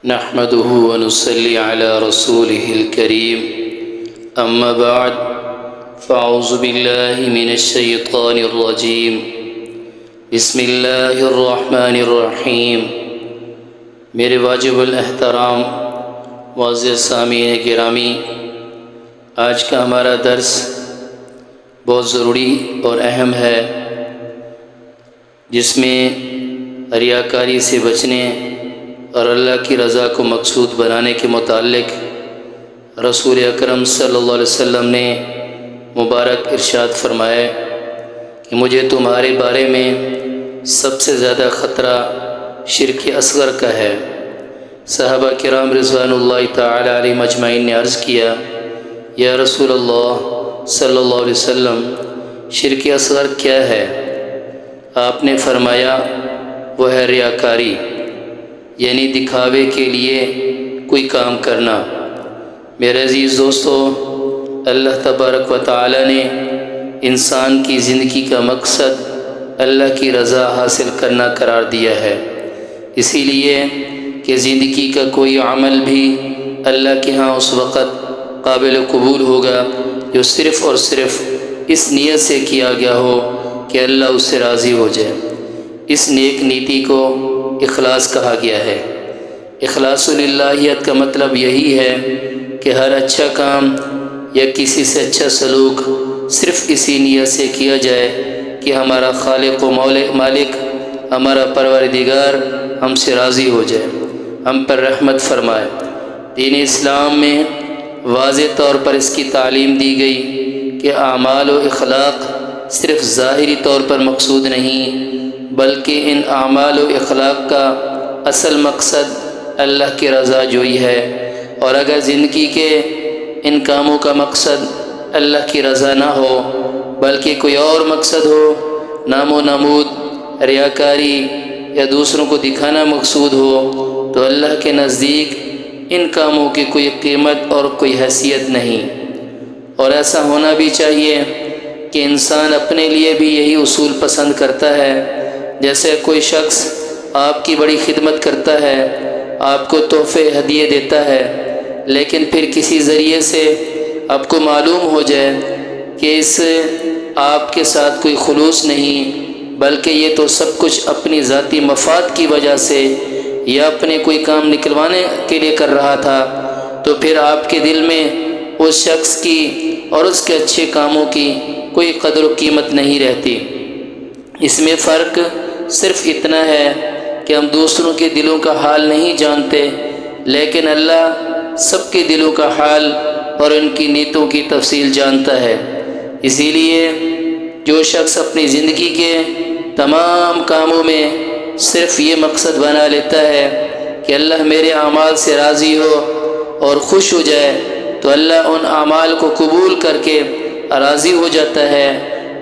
نحمده ونصلي على رسوله الكريم أما بعد فأعوذ بالله من الشيطان الرجيم بسم الله الرحمن الرحیم۔ میرے واجب الاحترام معزز سامعین گرامی، آج کا ہمارا درس بہت ضروری اور اہم ہے، جس میں ریاکاری سے بچنے اور اللہ کی رضا کو مقصود بنانے کے متعلق رسول اکرم صلی اللہ علیہ وسلم نے مبارک ارشاد فرمایا کہ مجھے تمہارے بارے میں سب سے زیادہ خطرہ شرک اصغر کا ہے۔ صحابہ کرام رضوان اللہ تعالی علیہ مجمعین نے عرض کیا، یا رسول اللہ صلی اللہ علیہ وسلم، شرک اصغر کیا ہے؟ آپ نے فرمایا، وہ ہے ریاکاری، یعنی دکھاوے کے لیے کوئی کام کرنا۔ میرے عزیز دوستو، اللہ تبارک و تعالی نے انسان کی زندگی کا مقصد اللہ کی رضا حاصل کرنا قرار دیا ہے، اسی لیے کہ زندگی کا کوئی عمل بھی اللہ کے ہاں اس وقت قابل قبول ہوگا جو صرف اور صرف اس نیت سے کیا گیا ہو کہ اللہ اس سے راضی ہو جائے۔ اس نیک نیتی کو اخلاص کہا گیا ہے۔ اخلاص للہیت کا مطلب یہی ہے کہ ہر اچھا کام یا کسی سے اچھا سلوک صرف اسی نیت سے کیا جائے کہ ہمارا خالق و مالک، ہمارا پروردگار ہم سے راضی ہو جائے، ہم پر رحمت فرمائے۔ دین اسلام میں واضح طور پر اس کی تعلیم دی گئی کہ اعمال و اخلاق صرف ظاہری طور پر مقصود نہیں، بلکہ ان اعمال و اخلاق کا اصل مقصد اللہ کی رضا جوئی ہے، اور اگر زندگی کے ان کاموں کا مقصد اللہ کی رضا نہ ہو بلکہ کوئی اور مقصد ہو، نام و نمود، ریاکاری یا دوسروں کو دکھانا مقصود ہو، تو اللہ کے نزدیک ان کاموں کی کوئی قیمت اور کوئی حیثیت نہیں۔ اور ایسا ہونا بھی چاہیے کہ انسان اپنے لیے بھی یہی اصول پسند کرتا ہے۔ جیسے کوئی شخص آپ کی بڑی خدمت کرتا ہے، آپ کو تحفے ہدیے دیتا ہے، لیکن پھر کسی ذریعے سے آپ کو معلوم ہو جائے کہ اس آپ کے ساتھ کوئی خلوص نہیں، بلکہ یہ تو سب کچھ اپنی ذاتی مفاد کی وجہ سے یا اپنے کوئی کام نکلوانے کے لیے کر رہا تھا، تو پھر آپ کے دل میں اس شخص کی اور اس کے اچھے کاموں کی کوئی قدر و قیمت نہیں رہتی۔ اس میں فرق صرف اتنا ہے کہ ہم دوسروں کے دلوں کا حال نہیں جانتے، لیکن اللہ سب کے دلوں کا حال اور ان کی نیتوں کی تفصیل جانتا ہے۔ اسی لیے جو شخص اپنی زندگی کے تمام کاموں میں صرف یہ مقصد بنا لیتا ہے کہ اللہ میرے اعمال سے راضی ہو اور خوش ہو جائے، تو اللہ ان اعمال کو قبول کر کے راضی ہو جاتا ہے،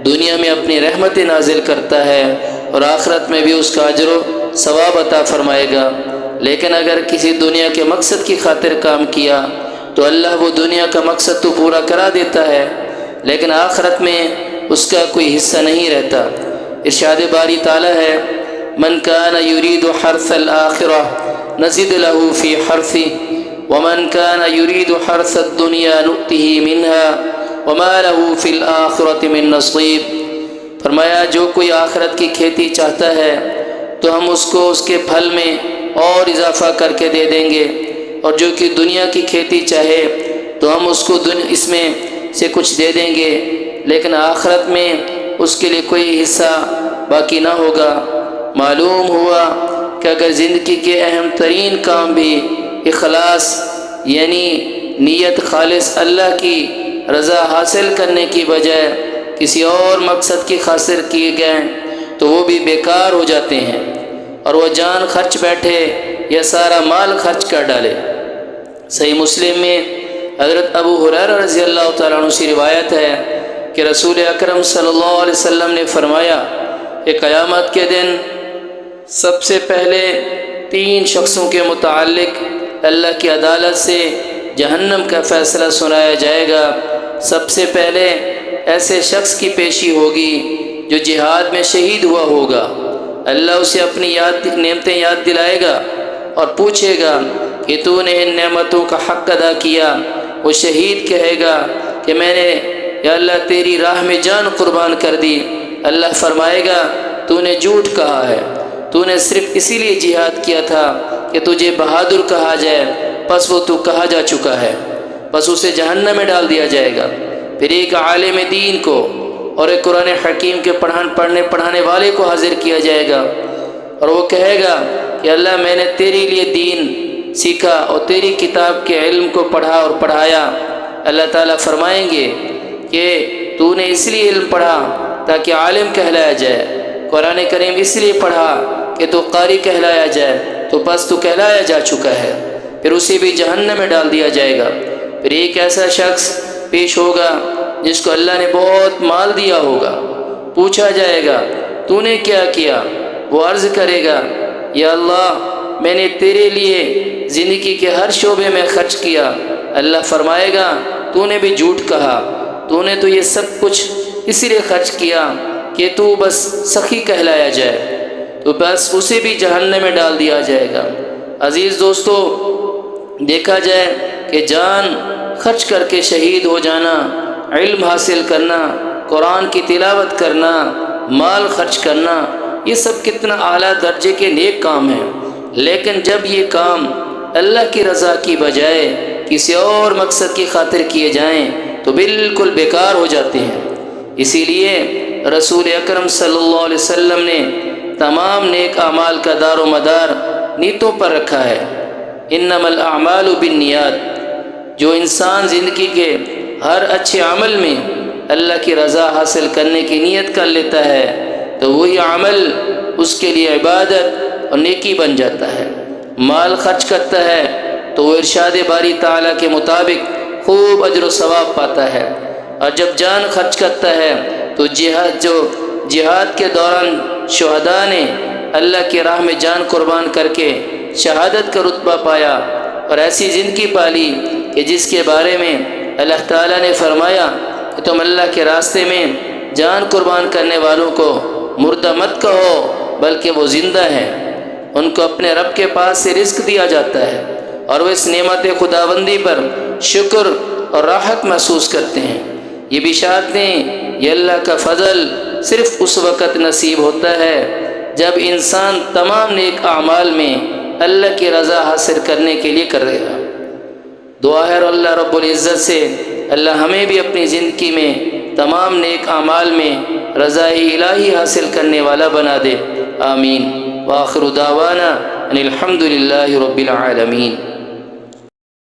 دنیا میں اپنی رحمت نازل کرتا ہے اور آخرت میں بھی اس کا اجر و ثواب عطا فرمائے گا۔ لیکن اگر کسی دنیا کے مقصد کی خاطر کام کیا تو اللہ وہ دنیا کا مقصد تو پورا کرا دیتا ہے، لیکن آخرت میں اس کا کوئی حصہ نہیں رہتا۔ ارشاد باری تعالی ہے، من کان یرید حرث الآخرہ نزد له فی حرثہ ومن کان یرید حرث الدنیا نؤتہ منہا وما له فی الآخرۃ من نصیب۔ فرمایا، جو کوئی آخرت کی کھیتی چاہتا ہے تو ہم اس کو اس کے پھل میں اور اضافہ کر کے دے دیں گے، اور جو کہ دنیا کی کھیتی چاہے تو ہم اس کو اس میں سے کچھ دے دیں گے، لیکن آخرت میں اس کے لیے کوئی حصہ باقی نہ ہوگا۔ معلوم ہوا کہ اگر زندگی کے اہم ترین کام بھی اخلاص یعنی نیت خالص اللہ کی رضا حاصل کرنے کی بجائے کسی اور مقصد کی خاطر کیے گئے تو وہ بھی بیکار ہو جاتے ہیں، اور وہ جان خرچ بیٹھے یا سارا مال خرچ کر ڈالے۔ صحیح مسلم میں حضرت ابو ہریرہ رضی اللہ تعالیٰ عنہ سے روایت ہے کہ رسول اکرم صلی اللہ علیہ وسلم نے فرمایا کہ قیامت کے دن سب سے پہلے 3 شخصوں کے متعلق اللہ کی عدالت سے جہنم کا فیصلہ سنایا جائے گا۔ سب سے پہلے ایسے شخص کی پیشی ہوگی جو جہاد میں شہید ہوا ہوگا۔ اللہ اسے اپنی نعمتیں یاد دلائے گا اور پوچھے گا کہ تو نے ان نعمتوں کا حق ادا کیا، وہ شہید کہے گا کہ میں نے یا اللہ تیری راہ میں جان قربان کر دی۔ اللہ فرمائے گا تو نے جھوٹ کہا ہے، تو نے صرف اسی لیے جہاد کیا تھا کہ تجھے بہادر کہا جائے، پس وہ تو کہا جا چکا ہے، بس اسے جہنم میں ڈال دیا جائے گا۔ پھر ایک عالم دین کو اور ایک قرآن حکیم کے پڑھانے والے کو حاضر کیا جائے گا، اور وہ کہے گا کہ اللہ میں نے تیرے لیے دین سیکھا اور تیری کتاب کے علم کو پڑھا اور پڑھایا۔ اللہ تعالیٰ فرمائیں گے کہ تو نے اس لیے علم پڑھا تاکہ عالم کہلایا جائے، قرآن کریم اس لیے پڑھا کہ تو قاری کہلایا جائے، تو بس تو کہلایا جا چکا ہے۔ پھر اسے بھی جہنم میں ڈال دیا جائے گا۔ پھر ایک ایسا شخص پیش ہوگا جس کو اللہ نے بہت مال دیا ہوگا، پوچھا جائے گا تو نے کیا کیا؟ وہ عرض کرے گا یا اللہ میں نے تیرے لیے زندگی کے ہر شعبے میں خرچ کیا۔ اللہ فرمائے گا تو نے بھی جھوٹ کہا، تو نے تو یہ سب کچھ اسی لیے خرچ کیا کہ تو بس سخی کہلایا جائے، تو بس اسے بھی جہنم میں ڈال دیا جائے گا۔ عزیز دوستو، دیکھا جائے کہ جان خرچ کر کے شہید ہو جانا، علم حاصل کرنا، قرآن کی تلاوت کرنا، مال خرچ کرنا، یہ سب کتنا اعلیٰ درجے کے نیک کام ہیں، لیکن جب یہ کام اللہ کی رضا کی بجائے کسی اور مقصد کی خاطر کیے جائیں تو بالکل بیکار ہو جاتے ہیں۔ اسی لیے رسول اکرم صلی اللہ علیہ وسلم نے تمام نیک اعمال کا دار و مدار نیتوں پر رکھا ہے۔ انما الاعمال بالنیات، جو انسان زندگی کے ہر اچھے عمل میں اللہ کی رضا حاصل کرنے کی نیت کر لیتا ہے تو وہی عمل اس کے لیے عبادت اور نیکی بن جاتا ہے۔ مال خرچ کرتا ہے تو وہ ارشاد باری تعالیٰ کے مطابق خوب اجر و ثواب پاتا ہے، اور جب جان خرچ کرتا ہے تو جہاد کے دوران شہداء نے اللہ کی راہ میں جان قربان کر کے شہادت کا رتبہ پایا اور ایسی زندگی پالی کہ جس کے بارے میں اللہ تعالیٰ نے فرمایا کہ تم اللہ کے راستے میں جان قربان کرنے والوں کو مردہ مت کہو بلکہ وہ زندہ ہیں، ان کو اپنے رب کے پاس سے رزق دیا جاتا ہے اور وہ اس نعمت خداوندی پر شکر اور راحت محسوس کرتے ہیں۔ یہ بشارتیں، یہ اللہ کا فضل صرف اس وقت نصیب ہوتا ہے جب انسان تمام نیک اعمال میں اللہ کی رضا حاصل کرنے کے لیے کرے گا۔ دعا ہے اللہ رب العزت سے اللہ ہمیں بھی اپنی زندگی میں تمام نیک اعمال میں رضا الہی حاصل کرنے والا بنا دے، آمین۔ وآخر دعوانا ان الحمد للہ رب العالمین۔